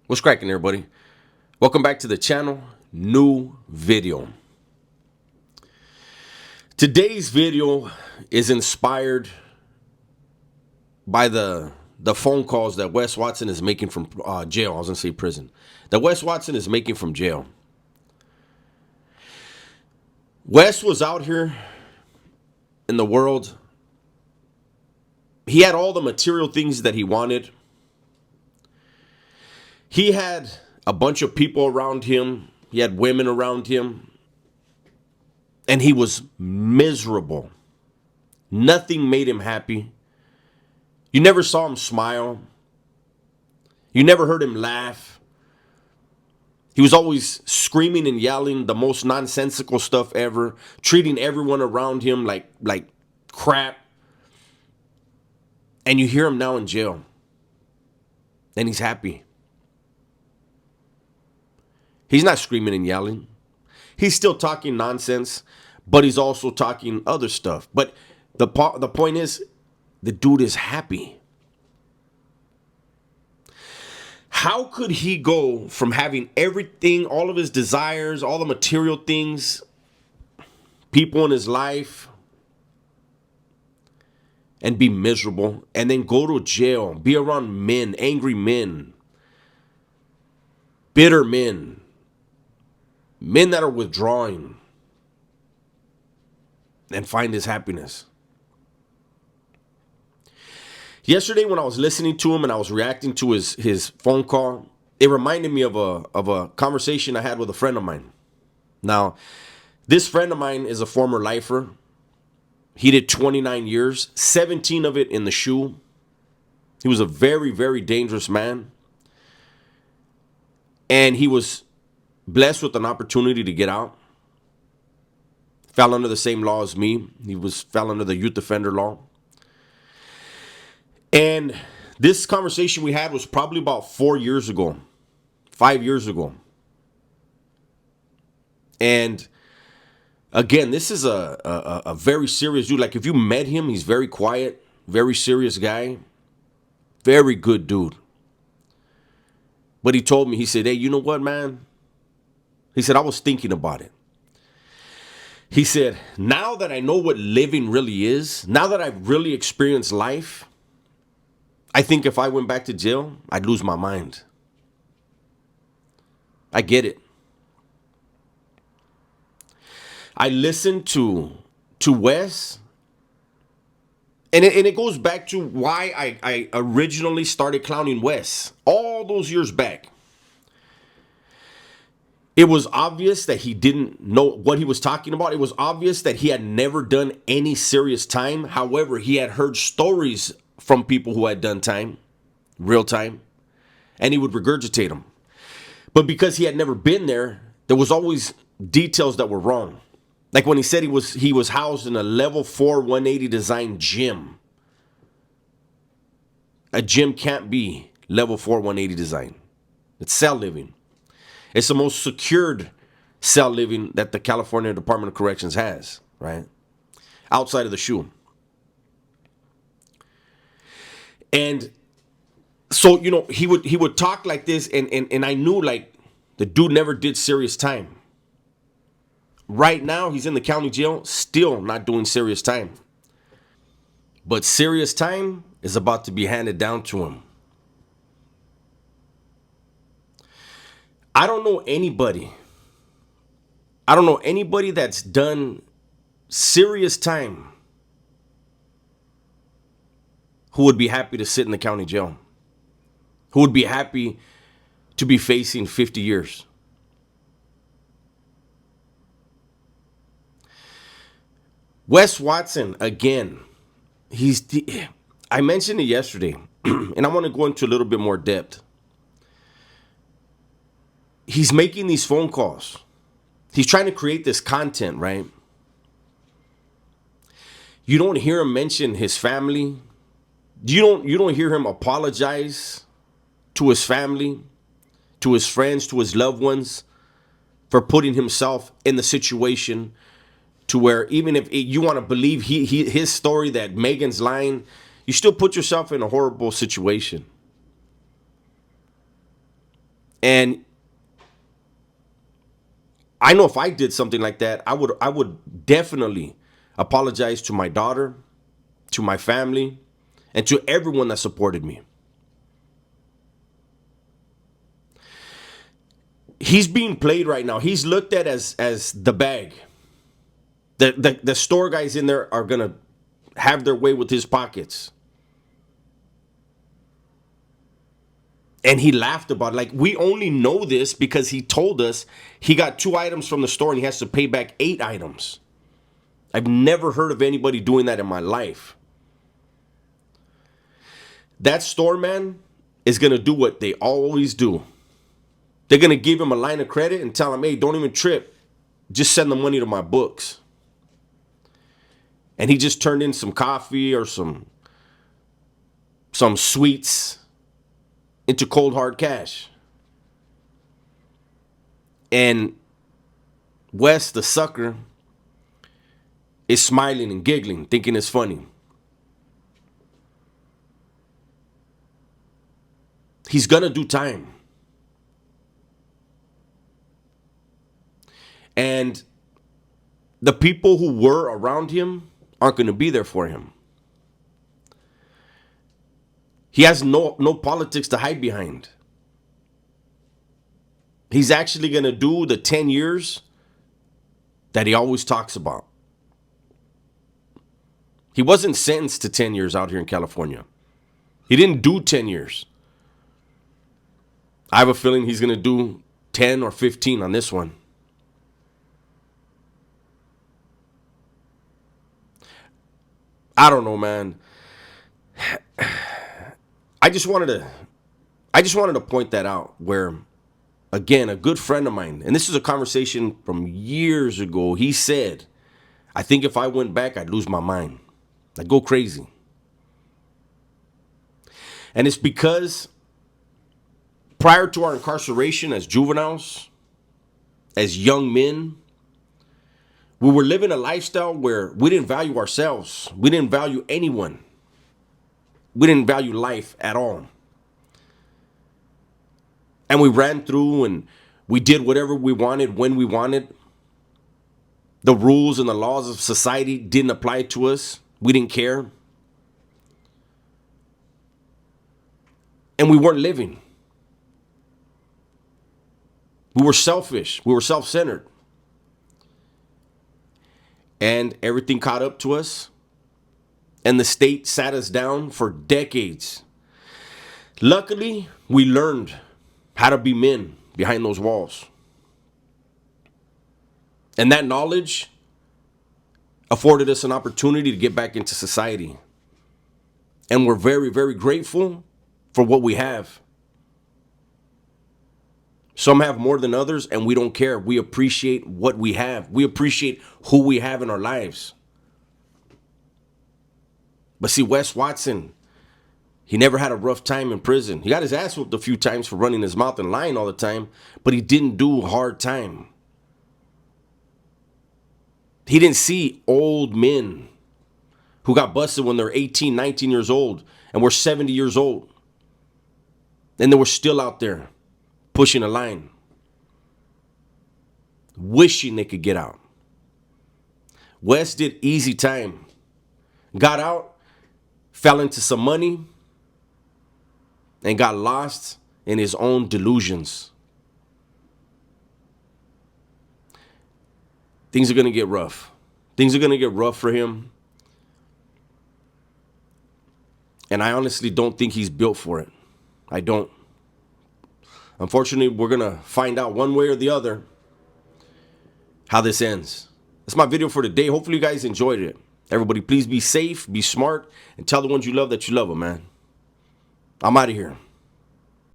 What's cracking, everybody? Welcome back to the channel. New video. Today's video is inspired by the phone calls that Wes Watson is making from jail. I was gonna say prison. That Wes Watson is making from jail. Wes was out here in the world. He had all the material things that he wanted. He had a bunch of people around him. He had women around him. And he was miserable. Nothing made him happy. You never saw him smile. You never heard him laugh. He was always screaming and yelling the most nonsensical stuff ever, treating everyone around him like crap. And you hear him now in jail. And he's happy. He's not screaming and yelling. He's still talking nonsense, but he's also talking other stuff. But the point is, the dude is happy. How could he go from having everything, all of his desires, all the material things, people in his life, and be miserable, and then go to jail, be around men, angry men, bitter men, men that are withdrawing, and find his happiness? Yesterday, when I was listening to him and I was reacting to his phone call, it reminded me of a conversation I had with a friend of mine. Now, this friend of mine is a former lifer. He did 29 years, 17 of it in the shoe. He was a very, very dangerous man. And he was blessed with an opportunity to get out. Fell under the same law as me. He fell under the youth offender law. And this conversation we had was probably about 4 years ago, 5 years ago. And again, this is a very serious dude. Like, if you met him, he's very quiet, very serious guy, very good dude. But he told me, he said, hey, you know what, man? He said, I was thinking about it. He said, now that I know what living really is, now that I've really experienced life, I think if I went back to jail, I'd lose my mind. I get it. I listened to Wes, and it goes back to why I originally started clowning Wes all those years back. It was obvious that he didn't know what he was talking about. It was obvious that he had never done any serious time. However, he had heard stories from people who had done time, real time, and he would regurgitate them. But because he had never been there, there was always details that were wrong. Like when he said he was housed in a level 4 180 design gym. A gym can't be level 4 180 design. It's cell living. It's the most secured cell living that the California Department of Corrections has, right? Outside of the shoe. And so, you know, he would talk like this, and I knew, like, the dude never did serious time. Right now, he's in the county jail, still not doing serious time. But serious time is about to be handed down to him. I don't know anybody that's done serious time who would be happy to sit in the county jail, who would be happy to be facing 50 years. Wes Watson, again, I mentioned it yesterday, and I want to go into a little bit more depth. He's making these phone calls. He's trying to create this content, right? You don't hear him mention his family. You don't hear him apologize to his family, to his friends, to his loved ones for putting himself in the situation to where even if you want to believe his story that Megan's lying, you still put yourself in a horrible situation. And I know if I did something like that, I would definitely apologize to my daughter, to my family, and to everyone that supported me. He's being played right now. He's looked at as the bag. The store guys in there are gonna have their way with his pockets. And he laughed about it. Like, we only know this because he told us he got 2 items from the store and he has to pay back 8 items. I've never heard of anybody doing that in my life. That store man is going to do what they always do. They're going to give him a line of credit and tell him, hey, don't even trip. Just send the money to my books. And he just turned in some coffee or some sweets into cold hard cash. And Wes, the sucker, is smiling and giggling, thinking it's funny. He's gonna do time. And the people who were around him aren't gonna be there for him. He has no politics to hide behind. He's actually going to do the 10 years that he always talks about. He wasn't sentenced to 10 years out here in California. He didn't do 10 years. I have a feeling he's going to do 10 or 15 on this one. I don't know, man. I just wanted to point that out where, again, a good friend of mine, and this is a conversation from years ago, he said, I think if I went back, I'd lose my mind. I'd go crazy. And it's because prior to our incarceration as juveniles, as young men, we were living a lifestyle where we didn't value ourselves. We didn't value anyone. We didn't value life at all. And we ran through and we did whatever we wanted when we wanted. The rules and the laws of society didn't apply to us. We didn't care. And we weren't living. We were selfish. We were self-centered. And everything caught up to us. And the state sat us down for decades. Luckily, we learned how to be men behind those walls. And that knowledge afforded us an opportunity to get back into society. And we're very, very grateful for what we have. Some have more than others, and we don't care. We appreciate what we have. We appreciate who we have in our lives. But see, Wes Watson, he never had a rough time in prison. He got his ass whooped a few times for running his mouth and lying all the time, but he didn't do hard time. He didn't see old men who got busted when they're 18, 19 years old and were 70 years old. And they were still out there pushing a line, wishing they could get out. Wes did easy time, got out, fell into some money, and got lost in his own delusions. Things are going to get rough. Things are going to get rough for him. And I honestly don't think he's built for it. I don't. Unfortunately, we're going to find out one way or the other how this ends. That's my video for today. Hopefully you guys enjoyed it. Everybody, please be safe, be smart, and tell the ones you love that you love them, man. I'm out of here.